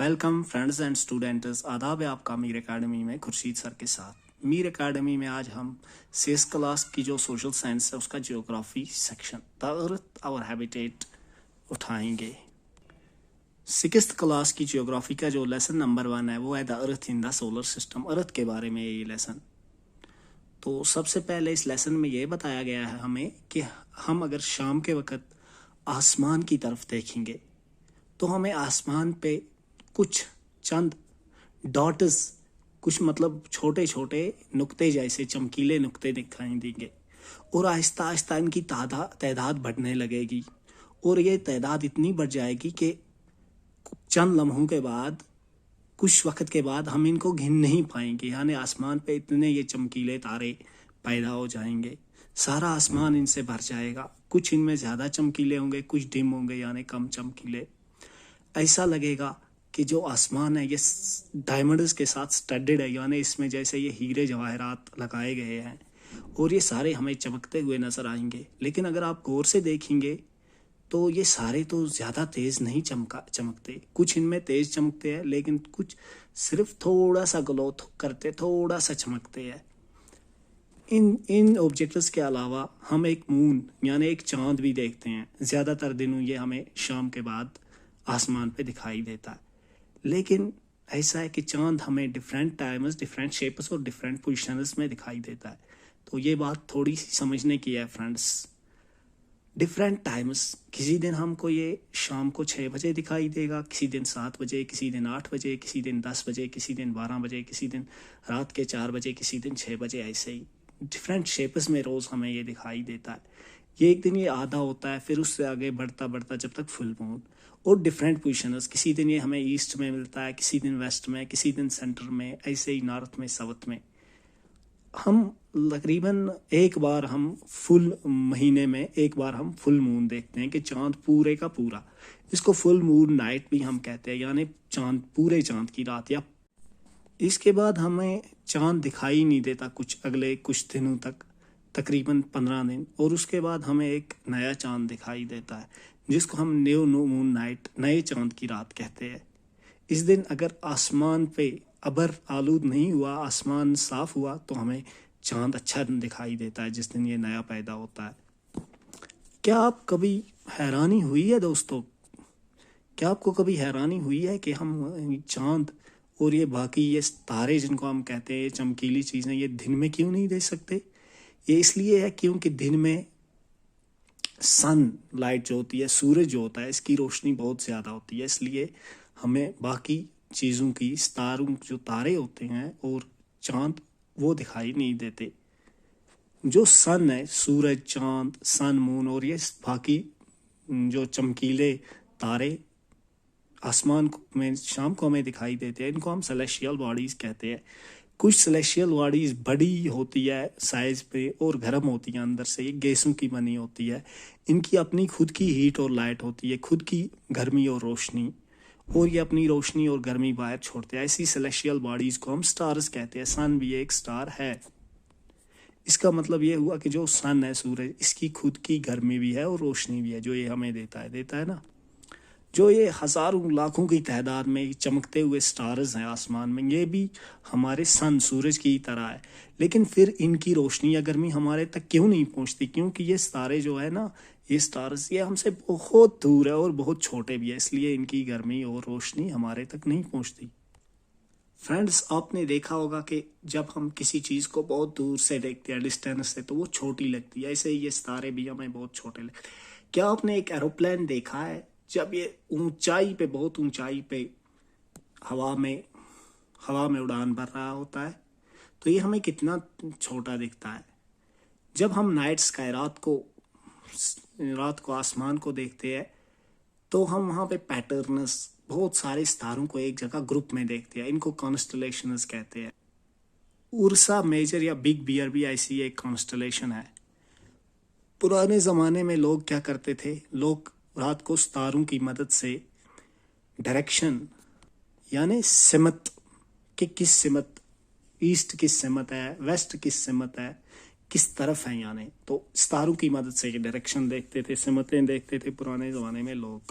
Welcome friends and students, आदाब है आपका मीर एकेडमी में खुर्शीद सर के साथ। मीर एकेडमी में आज हम 6th क्लास की जो सोशल साइंस है उसका geography section the earth our habitat उठाएंगे। 6th क्लास की जियोग्राफी का जो लेसन नंबर 1 है वो है the earth in the solar system. Earth के बारे में ये लेसन। तो सबसे पहले इस लेसन में ये बताया गया है हमें कि हम अगर शाम के वक्त आसमान की तरफ देखेंगे तो हमें आसमान पे कुछ चंद डॉट्स, कुछ मतलब छोटे छोटे नुक्ते जैसे चमकीले नुक्ते दिखाई देंगे और आहिस्ता आहिस्ता इनकी तादाद बढ़ने लगेगी और ये तादाद इतनी बढ़ जाएगी कि चंद लम्हों के बाद, कुछ वक्त के बाद हम इनको गिन नहीं पाएंगे। यानी आसमान पे इतने ये चमकीले तारे पैदा हो जाएंगे, सारा आसमान इनसे भर जाएगा। कुछ इनमें ज़्यादा चमकीले होंगे, कुछ डिम होंगे यानी कम चमकीले। ऐसा लगेगा कि जो आसमान है ये डायमंड्स के साथ स्टडेड है, यानी इसमें जैसे ये हीरे जवाहरात लगाए गए हैं और ये सारे हमें चमकते हुए नजर आएंगे। लेकिन अगर आप गौर से देखेंगे तो ये सारे तो ज़्यादा तेज़ नहीं चमकते। कुछ इनमें तेज़ चमकते हैं लेकिन कुछ सिर्फ थोड़ा सा ग्लो करते, थोड़ा सा चमकते हैं। इन ऑब्जेक्ट्स के अलावा हम एक मून यानी एक चांद भी देखते हैं। ज़्यादातर दिनों ये हमें शाम के बाद आसमान पे दिखाई देता है। लेकिन ऐसा है कि चांद हमें डिफरेंट टाइम्स, डिफरेंट शेप्स और डिफरेंट पोजिशंस में दिखाई देता है। तो ये बात थोड़ी सी समझने की है फ्रेंड्स। डिफरेंट टाइम्स, किसी दिन हमको ये शाम को 6 बजे दिखाई देगा, किसी दिन 7 बजे, किसी दिन 8 बजे, किसी दिन 10 बजे, किसी दिन 12 बजे, किसी दिन रात के 4 बजे, किसी दिन 6 बजे। ऐसे ही डिफरेंट शेप्स में रोज़ हमें ये दिखाई देता है। ये एक दिन ये आधा होता है, फिर उससे आगे बढ़ता बढ़ता जब तक फुल मून। और डिफरेंट पोजिशंस, किसी दिन ये हमें ईस्ट में मिलता है, किसी दिन वेस्ट में, किसी दिन सेंटर में, ऐसे ही नॉर्थ में, साउथ में। हम तकरीबन एक बार हम फुल महीने में एक बार हम फुल मून देखते हैं कि चांद पूरे का पूरा। इसको फुल मून नाइट भी हम कहते हैं, यानी चांद, पूरे चांद की रात। या इसके बाद हमें चांद दिखाई नहीं देता अगले कुछ दिनों तक, तकरीबन 15 दिन, और उसके बाद हमें एक नया चांद दिखाई देता है जिसको हम न्यू मून नाइट, नए चांद की रात कहते हैं। इस दिन अगर आसमान पे अबर आलूद नहीं हुआ, आसमान साफ हुआ, तो हमें चांद अच्छा दिखाई देता है जिस दिन ये नया पैदा होता है। क्या आप कभी हैरानी हुई है दोस्तों, क्या आपको कभी हैरानी हुई है कि हम चांद और ये बाकी ये तारे जिनको हम कहते हैं चमकीली चीज़ें, ये दिन में क्यों नहीं देख सकते? ये इसलिए है क्योंकि दिन में सन लाइट जो होती है, सूरज जो होता है, इसकी रोशनी बहुत ज़्यादा होती है, इसलिए हमें बाकी चीज़ों की, तारों, जो तारे होते हैं और चांद, वो दिखाई नहीं देते। जो सन है, सूरज, चांद, सन, मून और ये बाकी जो चमकीले तारे आसमान में शाम को हमें दिखाई देते हैं, इनको हम सेलेस्टियल बॉडीज़ कहते हैं। कुछ सेलेस्टियल बॉडीज़ बड़ी होती है साइज़ पे और गर्म होती है अंदर से, ये गैसों की बनी होती है। इनकी अपनी खुद की हीट और लाइट होती है, खुद की गर्मी और रोशनी, और ये अपनी रोशनी और गर्मी बाहर छोड़ते हैं। ऐसी सेलेस्टियल बॉडीज़ को हम स्टार्स कहते हैं। सन भी एक स्टार है। इसका मतलब ये हुआ कि जो सन है, सूरज, इसकी खुद की गर्मी भी है और रोशनी भी है, जो ये हमें देता है ना। जो ये हज़ारों लाखों की तादाद में चमकते हुए स्टार्स हैं आसमान में, ये भी हमारे सन, सूरज की तरह है। लेकिन फिर इनकी रोशनी या गर्मी हमारे तक क्यों नहीं पहुंचती? क्योंकि ये तारे जो है ना, ये स्टार्स, ये हमसे बहुत दूर है और बहुत छोटे भी है, इसलिए इनकी गर्मी और रोशनी हमारे तक नहीं पहुंचती। फ्रेंड्स, आपने देखा होगा कि जब हम किसी चीज़ को बहुत दूर से देखते हैं, डिस्टेंस से, तो वो छोटी लगती है। ऐसे ही ये तारे भी हमें बहुत छोटे लगते हैं। क्या आपने एक एरोप्लेन देखा है? जब ये ऊंचाई पे, बहुत ऊंचाई पे हवा में उड़ान भर रहा होता है तो ये हमें कितना छोटा दिखता है। जब हम नाइट स्काई, रात को आसमान को देखते हैं तो हम वहाँ पे पैटर्न्स, बहुत सारे सितारों को एक जगह ग्रुप में देखते हैं। इनको कॉन्स्टलेशंस कहते हैं। उर्सा मेजर या बिग बियर भी ऐसी एक कॉन्स्टलेशन है। पुराने ज़माने में लोग क्या करते थे? लोग रात को सितारों की मदद से डायरेक्शन, यानी सिमत, कि किस सिमत, ईस्ट किस सिमत है, वेस्ट किस सिमत है, किस तरफ है, यानी तो सितारों की मदद से डायरेक्शन देखते थे, सिमतें देखते थे पुराने ज़माने में लोग।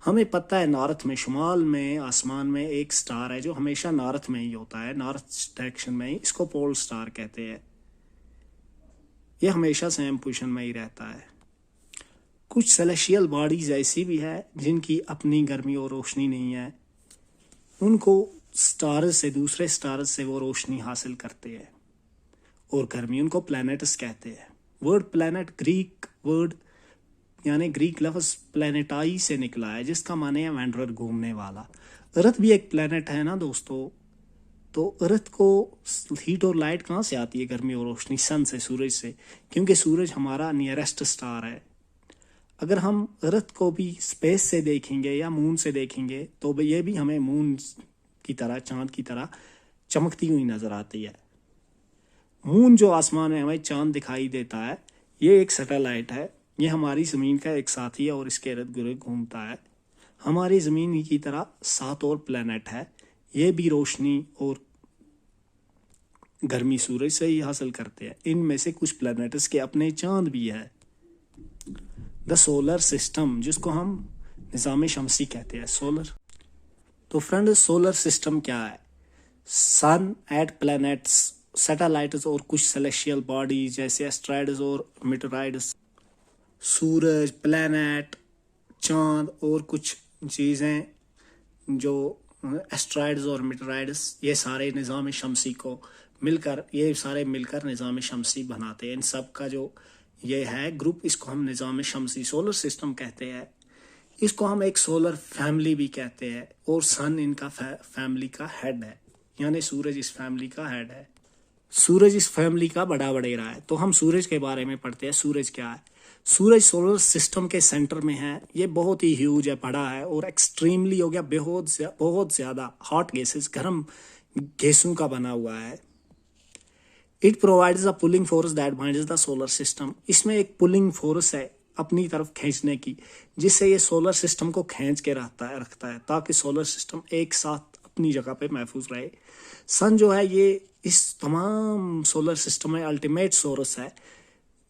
हमें पता है नॉर्थ में, शुमाल में, आसमान में एक स्टार है जो हमेशा नॉर्थ में ही होता है, नॉर्थ डायरेक्शन में ही, इसको पोल स्टार कहते हैं। ये हमेशा सेम पोजीशन में ही रहता है। कुछ सेलेशियल बॉडीज ऐसी भी है जिनकी अपनी गर्मी और रोशनी नहीं है, उनको स्टार से, दूसरे स्टार से वो रोशनी हासिल करते हैं और गर्मी, उनको प्लैनेट्स कहते हैं। वर्ड प्लैनेट ग्रीक वर्ड यानी ग्रीक लफ्ज प्लैनेटाई से निकला है, जिसका माने है वैंडरर, घूमने वाला। अर्थ भी एक प्लैनेट है ना दोस्तों, तो अर्थ को हीट और लाइट कहाँ से आती है, गर्मी और रोशनी? सन से, सूरज से, क्योंकि सूरज हमारा नियरेस्ट स्टार है। अगर हम अर्थ को भी स्पेस से देखेंगे या मून से देखेंगे तो ये भी हमें मून की तरह, चांद की तरह चमकती हुई नजर आती है। मून जो आसमान में हमें चांद दिखाई देता है, ये एक सैटेलाइट है, ये हमारी ज़मीन का एक साथी है और इसके इर्द गिर्द घूमता है। हमारी ज़मीन की तरह 7 और प्लैनेट है, ये भी रोशनी और गर्मी सूरज से ही हासिल करते हैं। इनमें से कुछ प्लैनेट्स के अपने चांद भी है। द सोलर सिस्टम, जिसको हम निज़ाम शमसी कहते हैं, सोलर। तो फ्रेंड, सोलर सिस्टम क्या है? सन, एट प्लैनेट्स, सैटेलाइट्स और कुछ सेलेस्टियल बॉडीज जैसे एस्ट्रॉयड्स और मीटरॉइड्स, सूरज, प्लैनेट, चांद और कुछ चीज़ें जो एस्ट्रॉयड्स और मीटरॉइड्स, ये सारे निज़ाम शमसी को मिलकर, ये सारे मिलकर निज़ाम शमसी बनाते हैं। इन सब का जो ये है ग्रुप, इसको हम निज़ाम शमसी, सोलर सिस्टम कहते हैं। इसको हम एक सोलर फैमिली भी कहते हैं और सन इनका फैमिली का हेड है, यानी सूरज इस फैमिली का हेड है। सूरज इस फैमिली का बड़ा वडेरा है। तो हम सूरज के बारे में पढ़ते हैं। सूरज क्या है? सूरज सोलर सिस्टम के सेंटर में है। ये बहुत ही ह्यूज है, बड़ा है और एक्सट्रीमली हो गया बहुत ज़्यादा हॉट गैसेस, गर्म गैसों का बना हुआ है। It provides a pulling force that binds the solar system. इसमें एक पुलिंग फोर्स है अपनी तरफ खींचने की, जिससे ये सोलर सिस्टम को खींच के रखता है ताकि सोलर सिस्टम एक साथ अपनी जगह पे महफूज रहे। सन जो है ये इस तमाम सोलर सिस्टम में अल्टीमेट सोर्स है।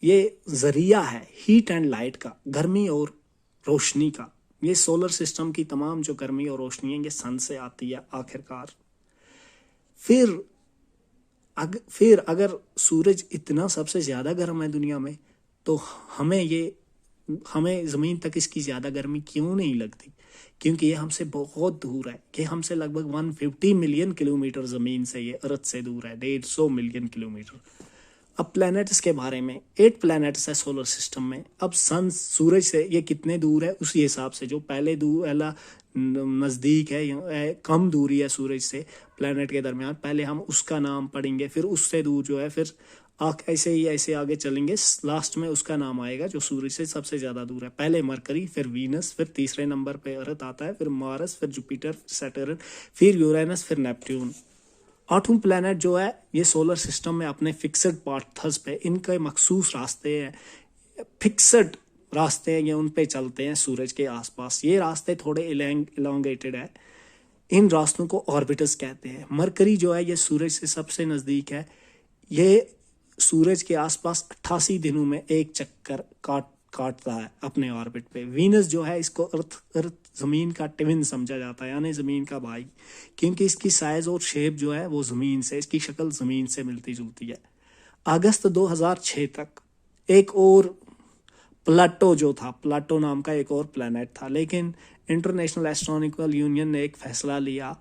ये जरिया है हीट एंड लाइट का, गर्मी और रोशनी का। ये सोलर सिस्टम की तमाम जो गर्मी और रोशनी है ये सन से आती है आखिरकार। फिर अगर सूरज इतना सबसे ज़्यादा गर्म है दुनिया में, तो हमें ज़मीन तक इसकी ज़्यादा गर्मी क्यों नहीं लगती? क्योंकि ये हमसे बहुत दूर है। कि हमसे लगभग 150 मिलियन किलोमीटर ज़मीन से, ये अर्थ से दूर है, 150 मिलियन किलोमीटर। अब प्लैनेट्स के बारे में, 8 प्लैनेट्स है सोलर सिस्टम में। अब सन सूरज से ये कितने दूर है उसी हिसाब से, जो पहले नज़दीक है, कम दूरी है सूरज से प्लैनेट के दरमियान, पहले हम उसका नाम पढ़ेंगे, फिर उससे दूर जो है, फिर ऐसे आगे चलेंगे, लास्ट में उसका नाम आएगा जो सूरज से सबसे ज़्यादा दूर है। पहले मरकरी, फिर वीनस, फिर तीसरे नंबर पे अर्थ आता है, फिर मार्स, फिर जुपिटर, फिर सैटर्न, फिर यूरेनस, फिर नेपट्यून। 8वां प्लैनेट जो है ये सोलर सिस्टम में अपने फिक्सड पाथ्स पे, इनके मखसूस रास्ते हैं, फिक्सड रास्ते हैं, ये उन पे चलते हैं सूरज के आसपास। ये रास्ते थोड़े इलोंगेटेड है, इन रास्तों को ऑर्बिटर्स कहते हैं। मरकरी जो है ये सूरज से सबसे नज़दीक है। ये सूरज के आसपास 88 दिनों में एक चक्कर काटता है अपने ऑर्बिट पे। वीनस जो है इसको अर्थ ज़मीन का ट्विन समझा जाता है, यानी ज़मीन का भाई, क्योंकि इसकी साइज़ और शेप जो है वो ज़मीन से, इसकी शक्ल ज़मीन से मिलती जुलती है। अगस्त 2006 तक एक और प्लाटो जो था, प्लाटो नाम का एक और प्लैनेट था, लेकिन इंटरनेशनल एस्ट्रोनॉमिकल यूनियन ने एक फैसला लिया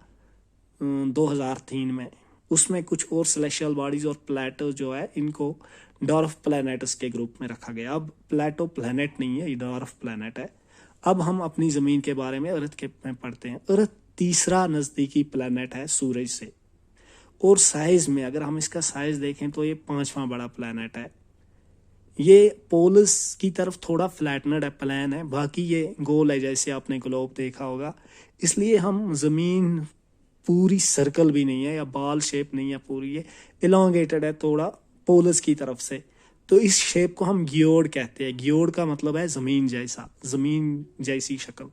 2003 में। उसमें कुछ और सेलेस्टियल बॉडीज और प्लेटो जो है इनको डॉर्फ प्लैनेट्स के ग्रुप में रखा गया। अब प्लेटो प्लैनेट नहीं है, ये डॉर्फ प्लैनेट है। अब हम अपनी ज़मीन के बारे में अर्थ के में पढ़ते हैं। अर्थ तीसरा नज़दीकी प्लैनेट है सूरज से, और साइज़ में अगर हम इसका साइज़ देखें तो ये 5वां बड़ा प्लैनेट है। ये पोलस की तरफ थोड़ा फ्लैटनड है, प्लान है, बाकी ये गोल है, जैसे आपने ग्लोब देखा होगा। इसलिए हम ज़मीन पूरी सर्कल भी नहीं है या बाल शेप नहीं है पूरी, ये इलोंगेटेड है थोड़ा पोलस की तरफ से। तो इस शेप को हम गियोड कहते हैं। गियोड का मतलब है ज़मीन जैसा, ज़मीन जैसी शक्ल।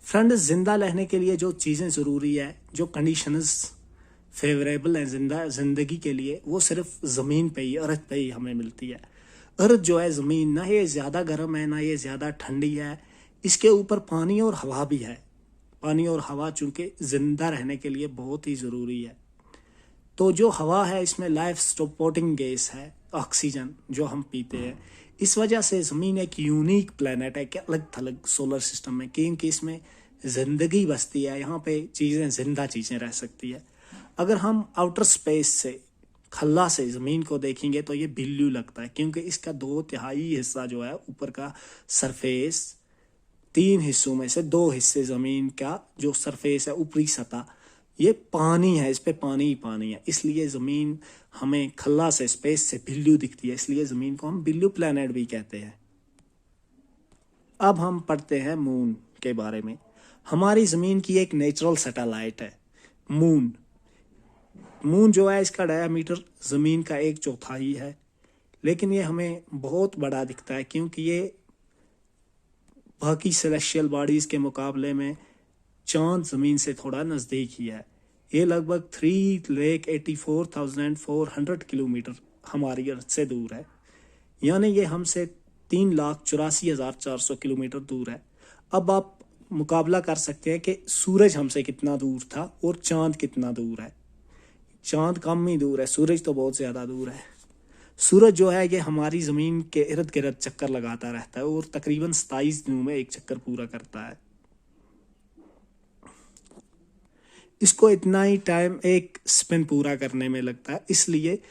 फ्रेंड, जिंदा रहने के लिए जो चीज़ें ज़रूरी है, जो कंडीशंस फेवरेबल है जिंदगी के लिए, वो सिर्फ ज़मीन पे ही, अर्थ पे ही हमें मिलती है। अर्थ जो है ज़मीन, ना ये ज़्यादा गर्म है ना ये ज़्यादा ठंडी है, इसके ऊपर पानी और हवा भी है। पानी और हवा चूंकि जिंदा रहने के लिए बहुत ही ज़रूरी है। तो जो हवा है इसमें लाइफ सपोर्टिंग गैस है ऑक्सीजन, जो हम पीते हैं। इस वजह से ज़मीन एक यूनिक प्लेनेट है कि अलग थलग सोलर सिस्टम में, क्योंकि इसमें ज़िंदगी बसती है। यहाँ पे चीज़ें, जिंदा चीज़ें रह सकती है। अगर हम आउटर स्पेस से, खला से ज़मीन को देखेंगे तो ये बिल्लू लगता है, क्योंकि इसका 2/3 हिस्सा जो है ऊपर का सरफेस, 3 हिस्सों में से 2 हिस्से ज़मीन का जो सरफेस है, ऊपरी सतह, ये पानी है, इस पे पानी ही पानी है। इसलिए ज़मीन हमें खला से, स्पेस से बिल्लू दिखती है, इसलिए ज़मीन को हम बिल्लू प्लैनेट भी कहते हैं। अब हम पढ़ते हैं मून के बारे में। हमारी ज़मीन की एक नेचुरल सैटेलाइट है मून। मून जो है इसका डायामीटर ज़मीन का 1/4 है, लेकिन ये हमें बहुत बड़ा दिखता है क्योंकि ये बाकी सेलेस्टियल बॉडीज़ के मुकाबले में चांद ज़मीन से थोड़ा नज़दीक ही है। ये लगभग 3,84,400 किलोमीटर हमारी अर्थ से दूर है, यानी ये हमसे 3,84,400 किलोमीटर दूर है। अब आप मुकाबला कर सकते हैं कि सूरज हमसे कितना दूर था और चांद कितना दूर है। चांद कम ही दूर है, सूरज तो बहुत ज़्यादा दूर है। सूरज जो है ये हमारी ज़मीन के इर्द गिर्द चक्कर लगाता रहता है और तकरीबन 27 दिनों में एक चक्कर पूरा करता है। इसको इतना ही टाइम एक स्पिन पूरा करने में लगता है, इसलिए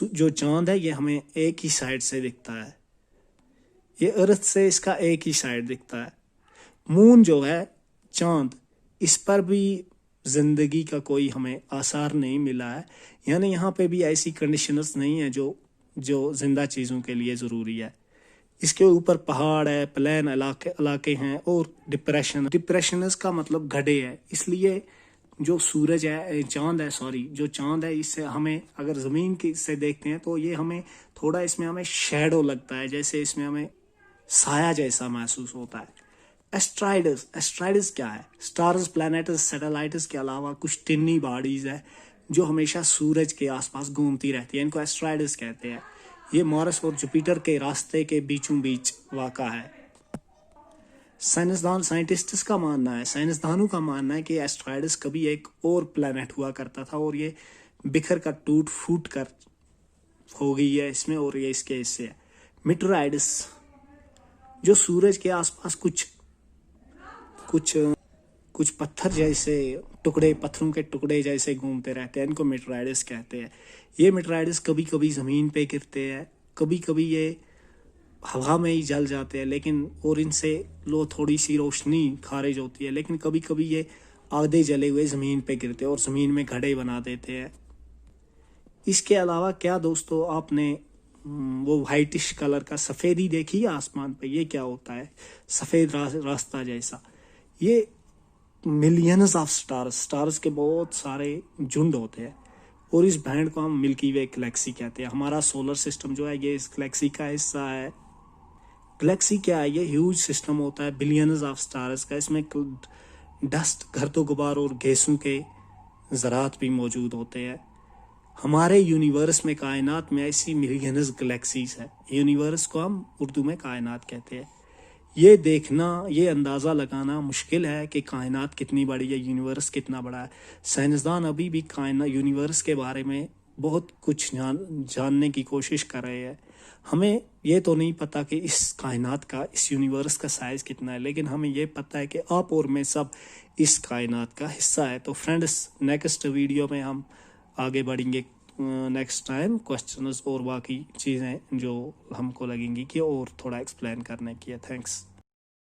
जो चांद है ये हमें एक ही साइड से दिखता है। ये अर्थ से इसका एक ही साइड दिखता है। मून जो है, चांद, इस पर भी जिंदगी का कोई हमें आसार नहीं मिला है, यानी यहाँ पे भी ऐसी कंडीशंस नहीं है जो जिंदा चीज़ों के लिए ज़रूरी है। इसके ऊपर पहाड़ है, प्लेन इलाके हैं और डिप्रेशनस का मतलब गड्ढे है। इसलिए जो सूरज है, चांद है, सॉरी, जो चांद है, इससे हमें अगर ज़मीन की से देखते हैं तो ये हमें थोड़ा, इसमें हमें शैडो लगता है, जैसे इसमें हमें साया जैसा महसूस होता है। एस्ट्राइड्स क्या है? स्टार्स, प्लैनेट्स, सैटेलाइट्स के अलावा कुछ टिनी बॉडीज है जो हमेशा सूरज के आसपास घूमती रहती है, इनको एस्ट्राइड्स कहते हैं। ये मार्स और जुपिटर के रास्ते के बीचों बीच वाक़ा है। साइंसदानों का मानना है कि एस्ट्राइड्स कभी एक और प्लैनेट हुआ करता था और ये बिखर कर, टूट फूट कर हो गई है इसमें, और ये इसके हिस्से है। मीटराइड्स जो सूरज के आसपास कुछ पत्थर जैसे टुकड़े, पत्थरों के टुकड़े जैसे घूमते रहते हैं, इनको मीटराइड्स कहते हैं। ये मीटराइड्स कभी कभी ज़मीन पे गिरते हैं, कभी कभी ये हवा में ही जल जाते हैं, लेकिन और इनसे थोड़ी सी रोशनी खारिज होती है, लेकिन कभी कभी ये आधे जले हुए ज़मीन पे गिरते हैं और ज़मीन में घड़े बना देते हैं। इसके अलावा क्या दोस्तों, आपने वो वाइटिश कलर का सफ़ेदी देखी है आसमान पे? ये क्या होता है? सफ़ेद रास्ता जैसा। ये मिलियंस ऑफ स्टार्स के बहुत सारे झुंड होते हैं और इस बैंड को हम मिल्की वे गैलेक्सी कहते हैं। हमारा सोलर सिस्टम जो है ये इस गैलेक्सी का हिस्सा है। गैलेक्सी क्या है? ये ह्यूज सिस्टम होता है बिलियंस ऑफ स्टार्स का। इसमें डस्ट, गर्दो गुबार और गैसों के ज़रात भी मौजूद होते हैं। हमारे यूनिवर्स में, कायनात में ऐसी मिलियंस गैलेक्सीज है। यूनिवर्स को हम उर्दू में कायनात कहते हैं। ये देखना, ये अंदाज़ा लगाना मुश्किल है कि कायनात कितनी बड़ी है, यूनिवर्स कितना बड़ा है। साइंसदान अभी भी यूनिवर्स के बारे में बहुत कुछ जानने की कोशिश कर रहे हैं। हमें ये तो नहीं पता कि इस कायनात का, इस यूनिवर्स का साइज़ कितना है, लेकिन हमें ये पता है कि आप और मैं सब इस कायनात का हिस्सा है। तो फ्रेंड्स, नेक्स्ट वीडियो में हम आगे बढ़ेंगे। नेक्स्ट टाइम क्वेश्चंस और बाकी चीज़ें जो हमको लगेंगी कि और थोड़ा एक्सप्लेन करने की है। थैंक्स।